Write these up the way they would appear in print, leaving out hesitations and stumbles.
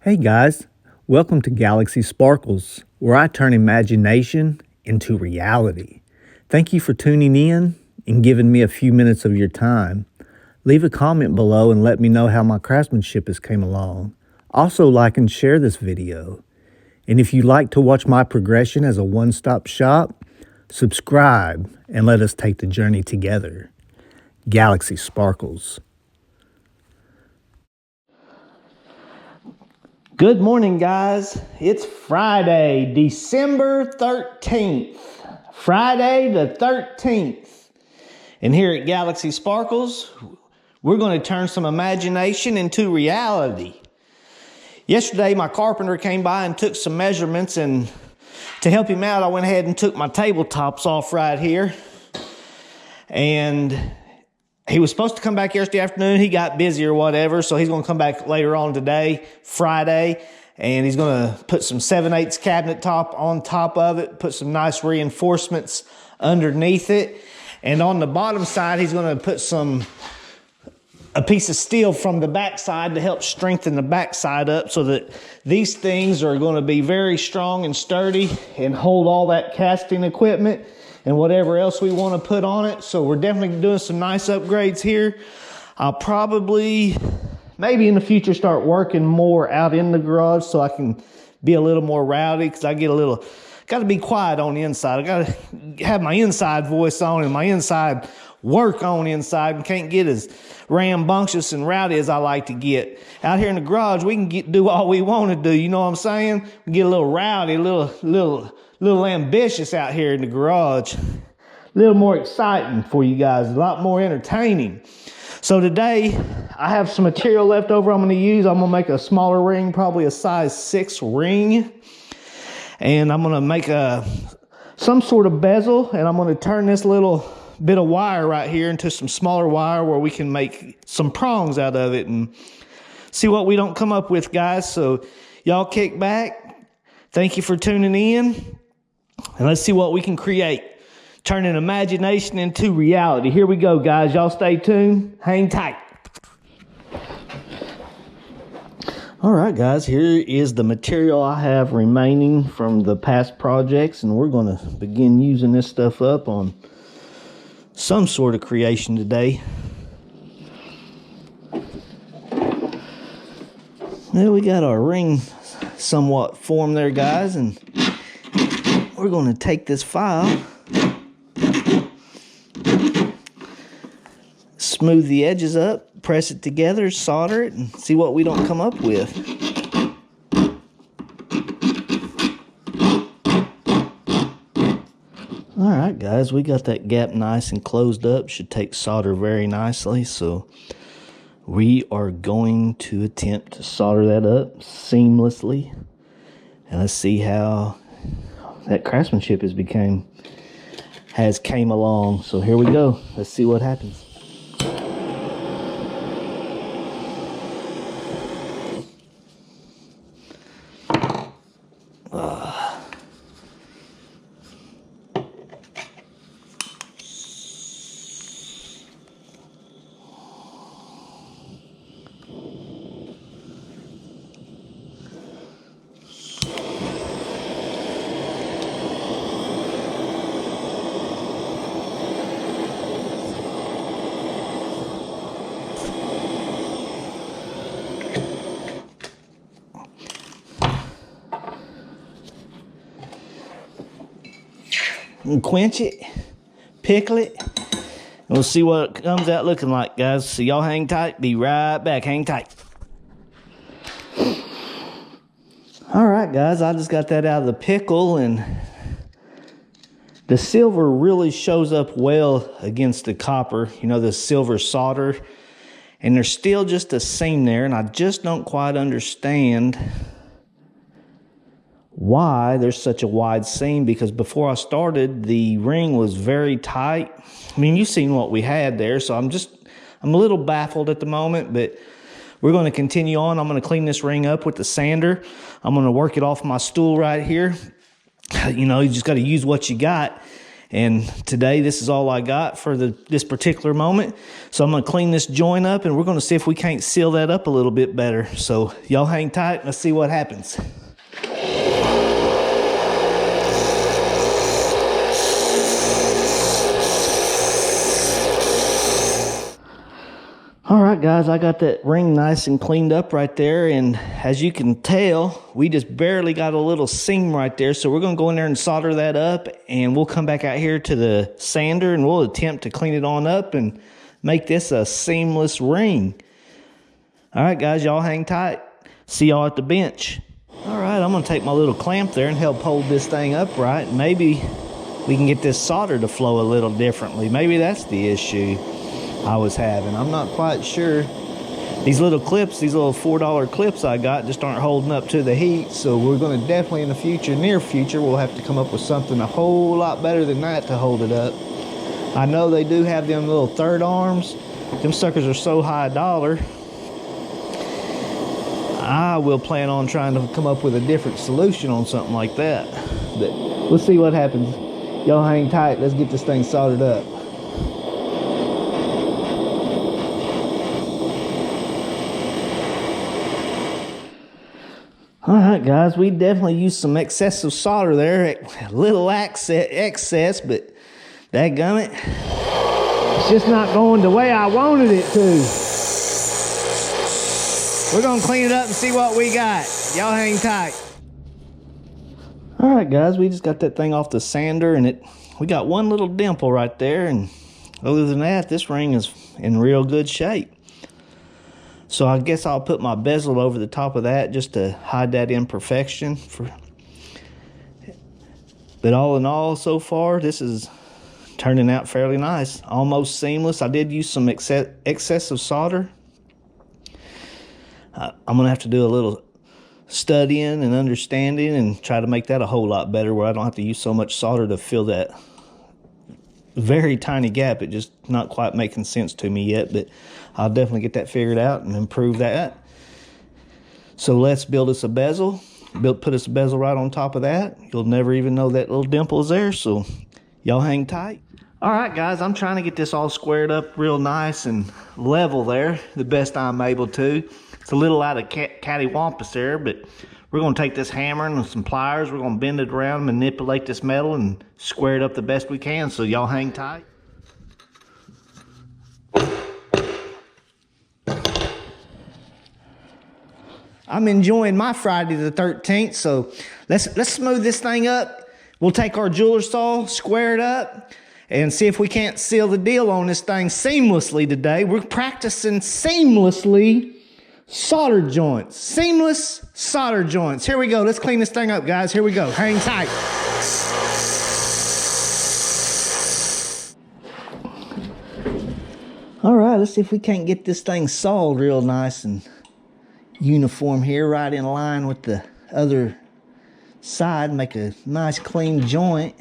Hey guys, welcome to Galaxy Sparkles, where I turn imagination into reality. Thank you for tuning in and giving me a few minutes of your time. Leave a comment below and let me know how my craftsmanship has came along. Also like and share this video. And if you'd like to watch my progression as a one-stop shop, subscribe and let us take the journey together. Galaxy Sparkles. Good morning, guys. It's Friday, December 13th. Friday the 13th. And here at Galaxy Sparkles, we're going to turn some imagination into reality. Yesterday, my carpenter came by and took some measurements, and to help him out, I went ahead and took my tabletops off right here. And he was supposed to come back yesterday afternoon. He got busy or whatever, so he's going to come back later on today, Friday, and he's going to put some 7/8 cabinet top on top of it, put some nice reinforcements underneath it, and on the bottom side, he's going to put a piece of steel from the backside to help strengthen the backside up so that these things are going to be very strong and sturdy and hold all that casting equipment and whatever else we want to put on it. So we're definitely doing some nice upgrades here. I'll probably, maybe in the future, start working more out in the garage so I can be a little more rowdy, because I get got to be quiet on the inside. I got to have my inside voice on and my inside work on inside, and can't get as rambunctious and rowdy as I like to get. Out here in the garage, we can do all we want to do. You know what I'm saying? We get a little rowdy, a little ambitious out here in the garage. A little more exciting for you guys, a lot more entertaining. So today, I have some material left over I'm going to use. I'm going to make a smaller ring, probably a size 6 ring. And I'm going to make some sort of bezel, and I'm going to turn this little bit of wire right here into some smaller wire where we can make some prongs out of it and see what we don't come up with, guys. So y'all kick back. Thank you for tuning in, and let's see what we can create. Turning imagination into reality. Here we go, guys. Y'all stay tuned. Hang tight. All right, guys, here is the material I have remaining from the past projects, and we're going to begin using this stuff up on some sort of creation today. Well, we got our ring somewhat formed there, guys, and we're going to take this file, smooth the edges up, press it together, solder it, and see what we don't come up with. All right, guys, we got that gap nice and closed up. Should take solder very nicely, so we are going to attempt to solder that up seamlessly. And let's see how that craftsmanship has came along. So here we go. Let's see what happens. And quench it, pickle it, and we'll see what it comes out looking like, guys. So y'all hang tight, be right back. Hang tight. All right, guys, I just got that out of the pickle, and the silver really shows up well against the copper, you know, the silver solder, and there's still just a seam there, and I just don't quite understand why there's such a wide seam, because before I started, the ring was very tight. I mean, you've seen what we had there, so I'm a little baffled at the moment, but we're going to continue on. I'm going to clean this ring up with the sander. I'm going to work it off my stool right here. You know, you just got to use what you got. And today, this is all I got for this particular moment. So I'm going to clean this joint up, and we're going to see if we can't seal that up a little bit better. So y'all hang tight, and let's see what happens. All right, guys, I got that ring nice and cleaned up right there. And as you can tell, we just barely got a little seam right there. So we're going to go in there and solder that up. And we'll come back out here to the sander and we'll attempt to clean it on up and make this a seamless ring. All right, guys, y'all hang tight. See y'all at the bench. All right, I'm going to take my little clamp there and help hold this thing upright. Maybe we can get this solder to flow a little differently. Maybe that's the issue I was having. I'm not quite sure. These little clips, these little $4 clips I got just aren't holding up to the heat. So we're going to definitely in the future, near future, we'll have to come up with something a whole lot better than that to hold it up. I know they do have them little third arms. Them suckers are so high $1. I will plan on trying to come up with a different solution on something like that. But we'll see what happens. Y'all hang tight. Let's get this thing soldered up. All right, guys, we definitely used some excessive solder there. A little excess, but dadgummit, it's just not going the way I wanted it to. We're going to clean it up and see what we got. Y'all hang tight. All right, guys, we just got that thing off the sander, and we got one little dimple right there. And other than that, this ring is in real good shape. So I guess I'll put my bezel over the top of that just to hide that imperfection. But all in all, so far, this is turning out fairly nice. Almost seamless. I did use some excessive solder. I'm going to have to do a little studying and understanding and try to make that a whole lot better where I don't have to use so much solder to fill that very tiny gap. It just not quite making sense to me yet, but I'll definitely get that figured out and improve that. So let's build us a bezel. Put us a bezel right on top of that. You'll never even know that little dimple is there, so y'all hang tight. All right, guys, I'm trying to get this all squared up real nice and level there the best I'm able to. It's a little out of cattywampus there, but we're going to take this hammer and some pliers. We're going to bend it around, manipulate this metal, and square it up the best we can. So y'all hang tight. I'm enjoying my Friday the 13th, so let's smooth this thing up. We'll take our jeweler saw, square it up, and see if we can't seal the deal on this thing seamlessly today. We're practicing seamlessly solder joints. Seamless solder joints. Here we go. Let's clean this thing up, guys. Here we go. Hang tight. All right, let's see if we can't get this thing sawed real nice and uniform here, right in line with the other side. Make a nice clean joint.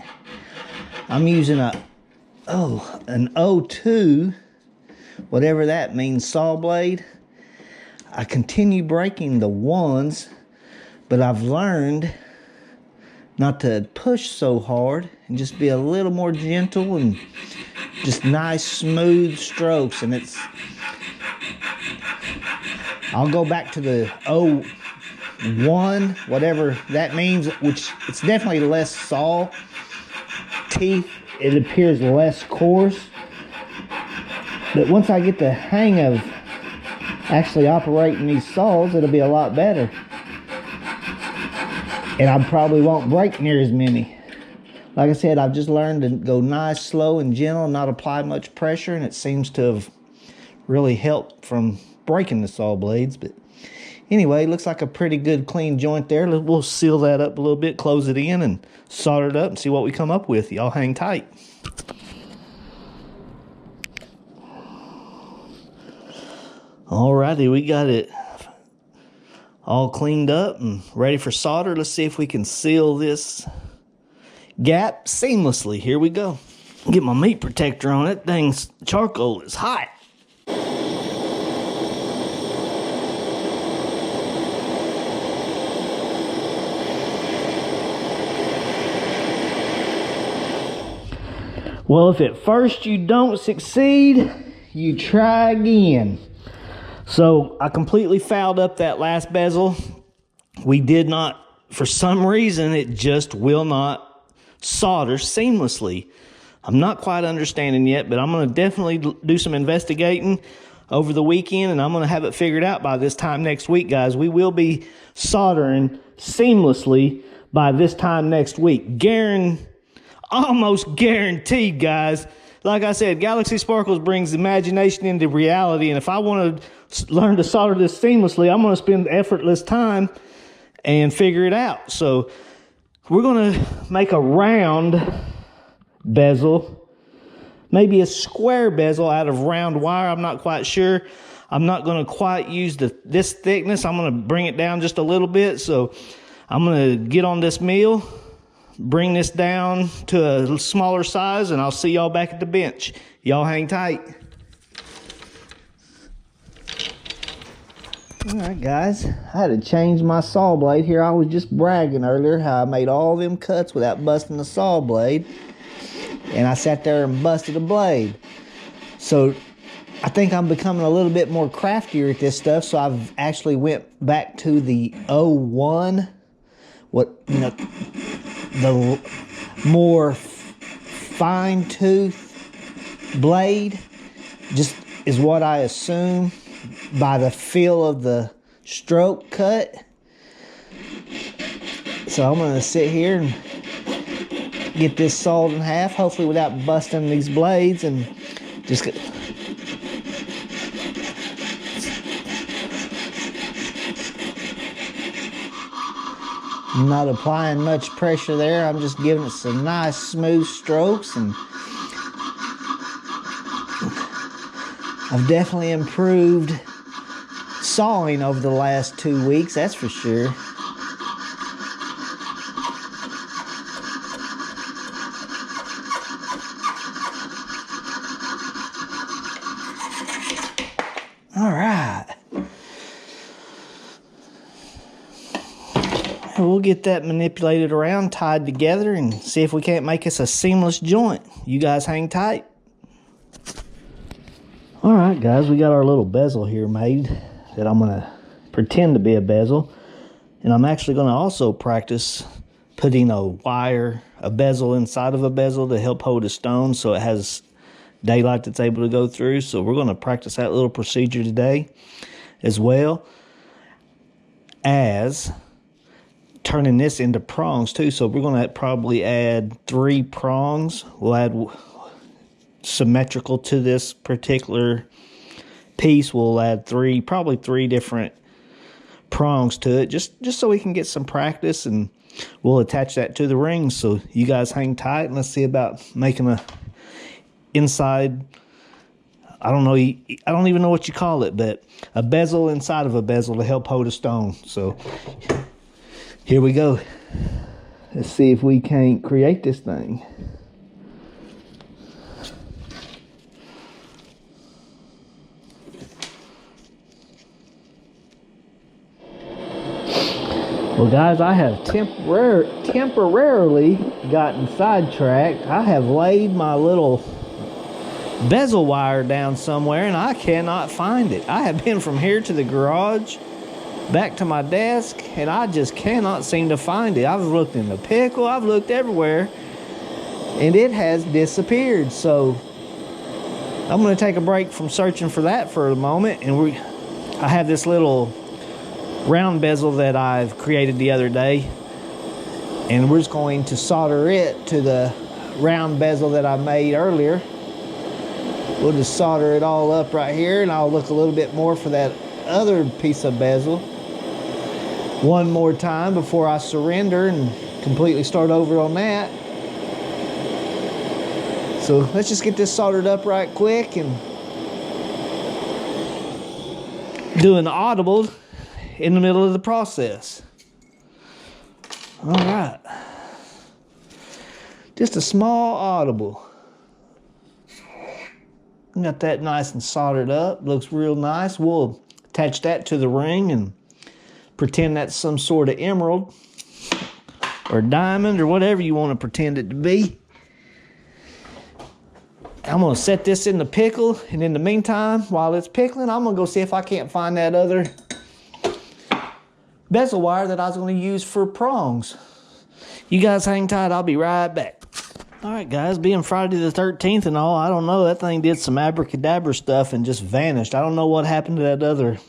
I'm using an O2, whatever that means, saw blade. I continue breaking the ones, but I've learned not to push so hard and just be a little more gentle and just nice smooth strokes. And I'll go back to the 01, whatever that means, which it's definitely less saw teeth. It appears less coarse. But once I get the hang of actually operating these saws, it'll be a lot better. And I probably won't break near as many. Like I said, I've just learned to go nice, slow, and gentle, and not apply much pressure, and it seems to have really helped from breaking the saw blades. But anyway, looks like a pretty good clean joint there. We'll seal that up a little bit, close it in, and solder it up and see what we come up with. Y'all hang tight. Alrighty, we got it all cleaned up and ready for solder. Let's see if we can seal this gap seamlessly. Here we go. Get my meat protector on it. Dang, charcoal is hot. Well, if at first you don't succeed, you try again. So I completely fouled up that last bezel. We did not, for some reason, it just will not solder seamlessly. I'm not quite understanding yet, but I'm going to definitely do some investigating over the weekend, and I'm going to have it figured out by this time next week, guys. We will be soldering seamlessly by this time next week. Almost guaranteed, guys. Like I said, Galaxy Sparkles brings imagination into reality, and if I want to learn to solder this seamlessly, I'm going to spend effortless time and figure it out. So we're going to make a round bezel, maybe a square bezel out of round wire. I'm not quite sure. I'm not going to quite use this thickness. I'm going to bring it down just a little bit. So I'm going to get on this mill, bring this down to a smaller size, and I'll see y'all back at the bench. Y'all hang tight. All right, guys, I had to change my saw blade here. I was just bragging earlier how I made all them cuts without busting the saw blade, and I sat there and busted a blade. So I think I'm becoming a little bit more craftier at this stuff, so I've actually went back to the 01, the more fine tooth blade, just is what I assume by the feel of the stroke cut. So I'm going to sit here and get this sawed in half, hopefully without busting these blades, and just get... I'm not applying much pressure there. I'm just giving it some nice smooth strokes, and I've definitely improved sawing over the last 2 weeks, that's for sure. All right. We'll get that manipulated around, tied together, and see if we can't make us a seamless joint. You guys hang tight. All right, guys, we got our little bezel here made that I'm going to pretend to be a bezel. And I'm actually going to also practice putting a bezel inside of a bezel to help hold a stone so it has daylight that's able to go through. So we're going to practice that little procedure today, as well as turning this into prongs too. So we're going to probably add 3 prongs. We'll add symmetrical to this particular piece. We'll add probably three different prongs to it, just so we can get some practice, and we'll attach that to the ring. So you guys hang tight, and let's see about making a inside, I don't even know what you call it, but a bezel inside of a bezel to help hold a stone. So here we go. Let's see if we can't create this thing. Well, guys, I have temporarily gotten sidetracked. I have laid my little bezel wire down somewhere, and I cannot find it. I have been from here to the garage, back to my desk, and I just cannot seem to find it. I've looked in the pickle, I've looked everywhere, and it has disappeared. So I'm going to take a break from searching for that for a moment, and I have this little round bezel that I've created the other day, and we're just going to solder it to the round bezel that I made earlier. We'll just solder it all up right here, and I'll look a little bit more for that other piece of bezel one more time before I surrender and completely start over on that. So let's just get this soldered up right quick and do an audible in the middle of the process. All right. Just a small audible. Got that nice and soldered up. Looks real nice. We'll attach that to the ring and pretend that's some sort of emerald or diamond or whatever you want to pretend it to be. I'm gonna set this in the pickle, and in the meantime, while it's pickling, I'm gonna go see if I can't find that other bezel wire that I was gonna use for prongs. You guys hang tight, I'll be right back. All right, guys, being Friday the 13th and all, I don't know, that thing did some abracadabra stuff and just vanished. I don't know what happened to that other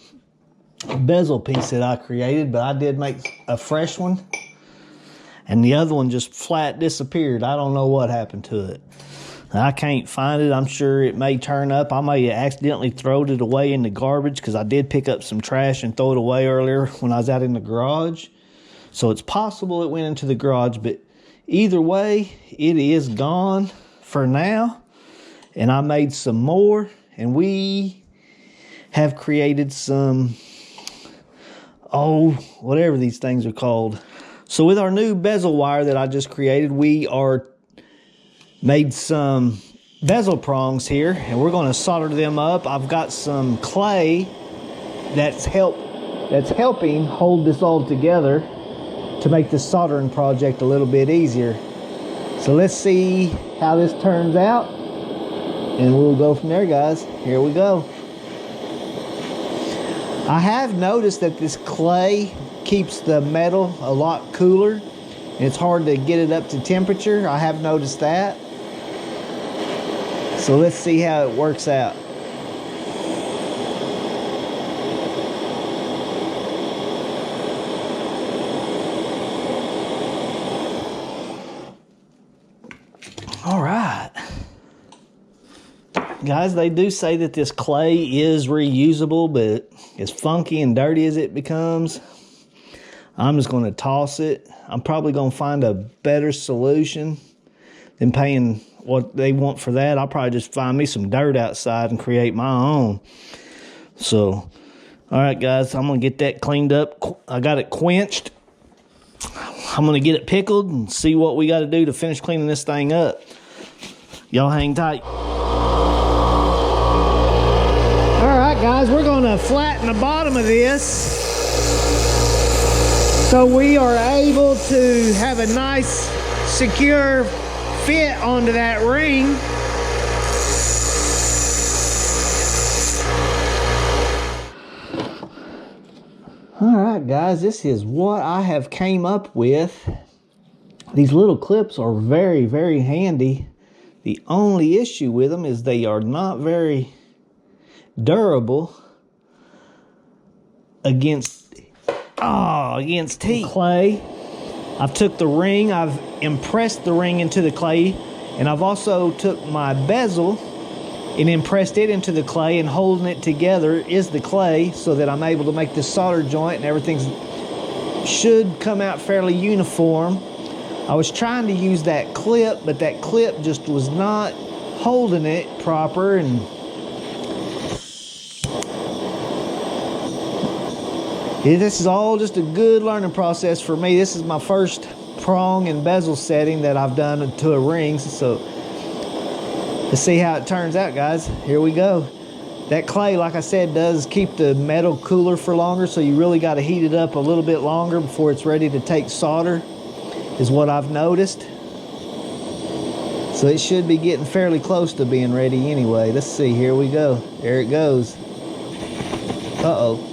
bezel piece that I created, but I did make a fresh one, and the other one just flat disappeared. I don't know what happened to it. I can't find it. I'm sure it may turn up. I may have accidentally thrown it away in the garbage, because I did pick up some trash and throw it away earlier when I was out in the garage. So it's possible it went into the garage, but either way, it is gone for now. And I made some more, and we have created some, whatever these things are called. So with our new bezel wire that I just created, we are made some bezel prongs here, and we're going to solder them up. I've got some clay that's helping hold this all together to make this soldering project a little bit easier. So let's see how this turns out, and we'll go from there, guys. Here we go. I have noticed that this clay keeps the metal a lot cooler, and it's hard to get it up to temperature. I have noticed that. So let's see how it works out. All right. Guys, they do say that this clay is reusable, but as funky and dirty as it becomes, I'm just going to toss it. I'm probably going to find a better solution than paying what they want for that. I'll probably just find me some dirt outside and create my own. So, all right, guys, I'm going to get that cleaned up. I got it quenched. I'm going to get it pickled and see what we got to do to finish cleaning this thing up. Y'all hang tight. All right, guys, we're going to flatten the bottom of this so we are able to have a nice, secure fit onto that ring. All right, guys, this is what I have came up with. These little clips are very, very handy. The only issue with them is they are not very durable against heat. Clay. I've took the ring, I've impressed the ring into the clay, and I've also took my bezel and impressed it into the clay, and holding it together is the clay, so that I'm able to make this solder joint, and everything should come out fairly uniform. I was trying to use that clip, but that clip just was not holding it proper, and this is all just a good learning process for me. This is my first prong and bezel setting that I've done to a ring. So let's see how it turns out, guys. Here we go. That clay, like I said, does keep the metal cooler for longer, so you really got to heat it up a little bit longer before it's ready to take solder, is what I've noticed. So it should be getting fairly close to being ready anyway. Let's see, here we go. There it goes. Uh-oh.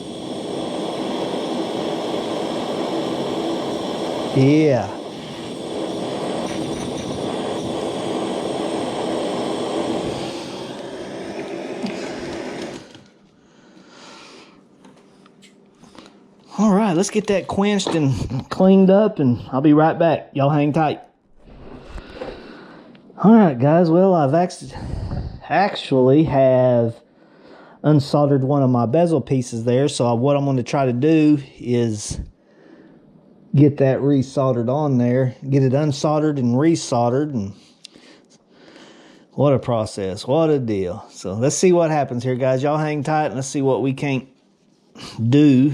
Yeah. All right, let's get that quenched and cleaned up, and I'll be right back. Y'all hang tight. All right, guys. Well, I've actually have unsoldered one of my bezel pieces there. So what I'm going to try to do is get that resoldered on there, get it unsoldered and resoldered, and what a process, what a deal. So let's see what happens here, guys. Y'all hang tight, and let's see what we can't do.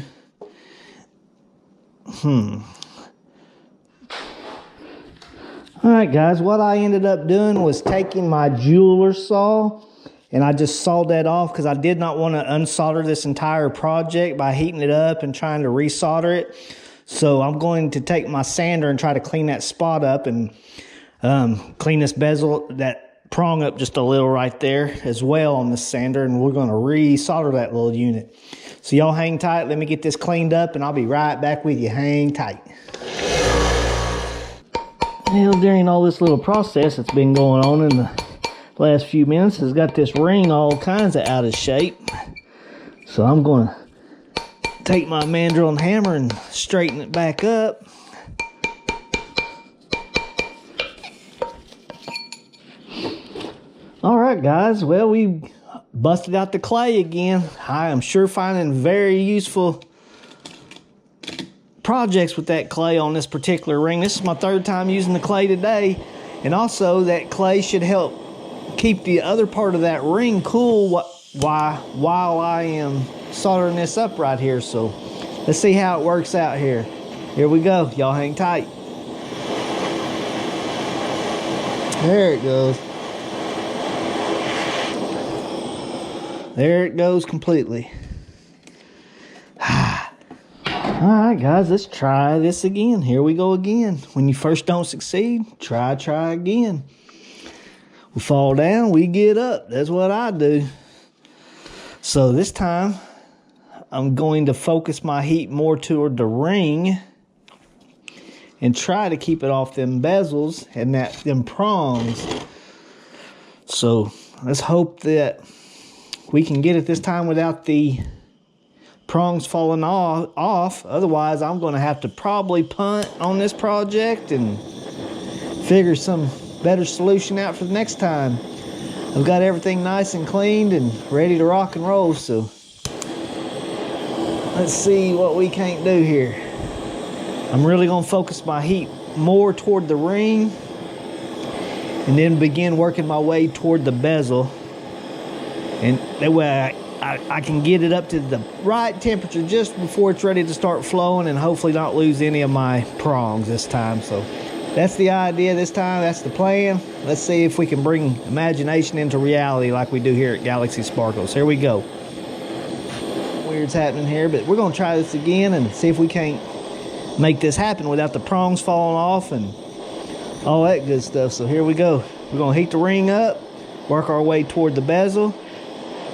All right, guys, what I ended up doing was taking my jeweler saw, and I just sawed that off because I did not want to unsolder this entire project by heating it up and trying to resolder it. So I'm going to take my sander and try to clean that spot up and clean this bezel, that prong up just a little right there as well on the sander, and we're going to re-solder that little unit. So y'all hang tight. Let me get this cleaned up, and I'll be right back with you. Hang tight. Well, during all this little process that's been going on in the last few minutes, has got this ring all kinds of out of shape. So I'm going to take my mandrel and hammer and straighten it back up. All right, guys. Well, we busted out the clay again. I am sure finding very useful projects with that clay on this particular ring. This is my third time using the clay today, and also that clay should help keep the other part of that ring cool while I am soldering this up right here. So let's see how it works out here. Here we go. Y'all hang tight. There it goes. There it goes completely. All right, guys, let's try this again. Here we go again. When you first don't succeed, try again. We fall down, we get up. That's what I do. So this time, I'm going to focus my heat more toward the ring and try to keep it off them bezels and them prongs. So let's hope that we can get it this time without the prongs falling off. Otherwise, I'm going to have to probably punt on this project and figure some better solution out for the next time. I've got everything nice and cleaned and ready to rock and roll, so let's see what we can't do here. I'm really going to focus my heat more toward the ring and then begin working my way toward the bezel. And that way I can get it up to the right temperature just before it's ready to start flowing, and hopefully not lose any of my prongs this time. So that's the idea this time. That's the plan. Let's see if we can bring imagination into reality like we do here at Galaxy Sparkles. Here we go. Weird's happening here, but we're going to try this again and see if we can't make this happen without the prongs falling off and all that good stuff. So here we go. We're going to heat the ring up, work our way toward the bezel,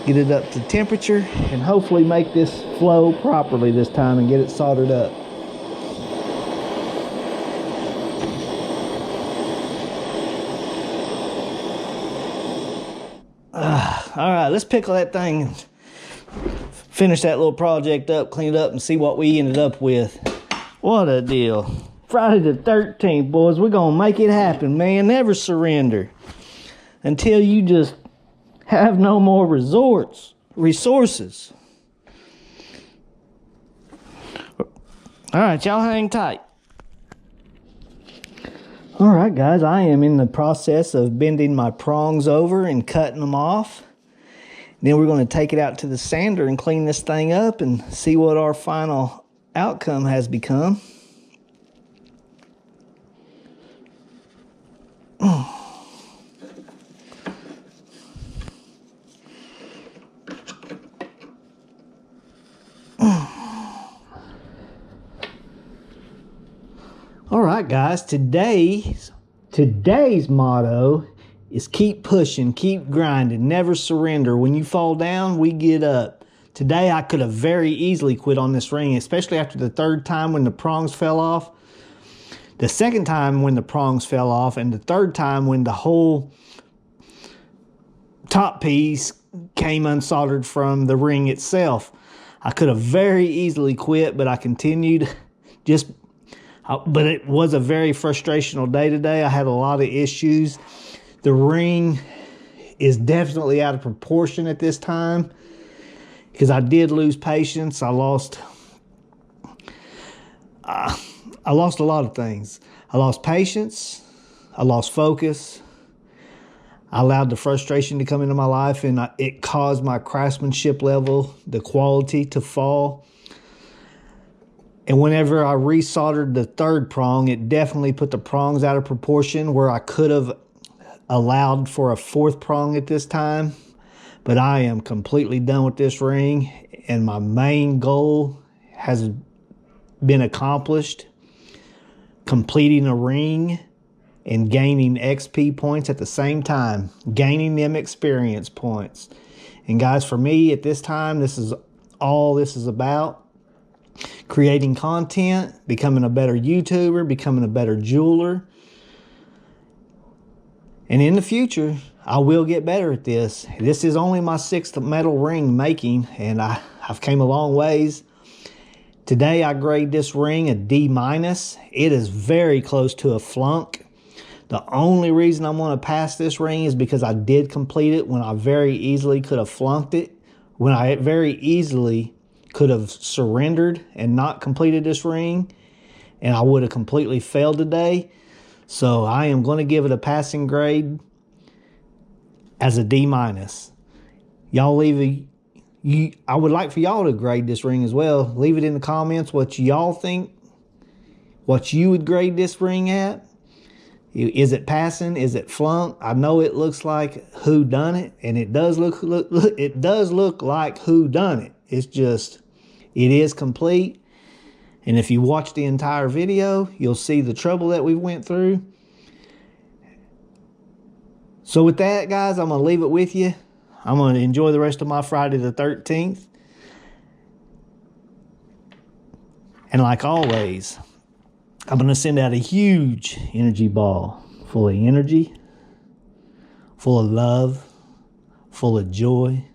get it up to temperature, and hopefully make this flow properly this time and get it soldered up. All right, let's pickle that thing and finish that little project up, clean it up, and see what we ended up with. What a deal. Friday the 13th, boys. We're going to make it happen, man. Never surrender until you just have no more resources. All right, y'all hang tight. All right, guys, I am in the process of bending my prongs over and cutting them off. Then we're going to take it out to the sander and clean this thing up and see what our final outcome has become. All right, guys, today's motto is keep pushing, keep grinding, never surrender. When you fall down, we get up. Today, I could have very easily quit on this ring, especially after the third time when the prongs fell off, the second time when the prongs fell off, and the third time when the whole top piece came unsoldered from the ring itself. I could have very easily quit, but I continued but it was a very frustrational day today. I had a lot of issues. The ring is definitely out of proportion at this time because I did lose patience. I lost a lot of things. I lost patience. I lost focus. I allowed the frustration to come into my life, and it caused my craftsmanship level, the quality, to fall. And whenever I resoldered the third prong, it definitely put the prongs out of proportion where I could have allowed for a fourth prong at this time. But I am completely done with this ring, and my main goal has been accomplished. Completing a ring and gaining XP points at the same time, gaining them experience points. And guys, for me at this time, this is all this is about. Creating content, becoming a better YouTuber, becoming a better jeweler. And in the future, I will get better at this. This is only my 6th metal ring making, and I've came a long ways. Today I grade this ring a D-. It is very close to a flunk. The only reason I'm going to pass this ring is because I did complete it when I very easily could have flunked it. When I very easily could have surrendered and not completed this ring, and I would have completely failed today. So I am going to give it a passing grade as a D-. Y'all I would like for y'all to grade this ring as well. Leave it in the comments what y'all think, what you would grade this ring at. Is it passing? Is it flunk? I know it looks like who done it, and it does look like who done it. It's just, it is complete. And if you watch the entire video, you'll see the trouble that we went through. So with that, guys, I'm going to leave it with you. I'm going to enjoy the rest of my Friday the 13th. And like always, I'm going to send out a huge energy ball full of energy, full of love, full of joy,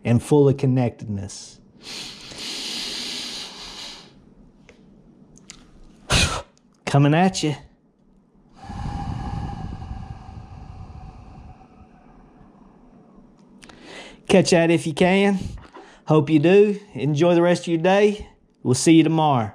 and full of connectedness. Coming at you. Catch that if you can. Hope you do. Enjoy the rest of your day. We'll see you tomorrow.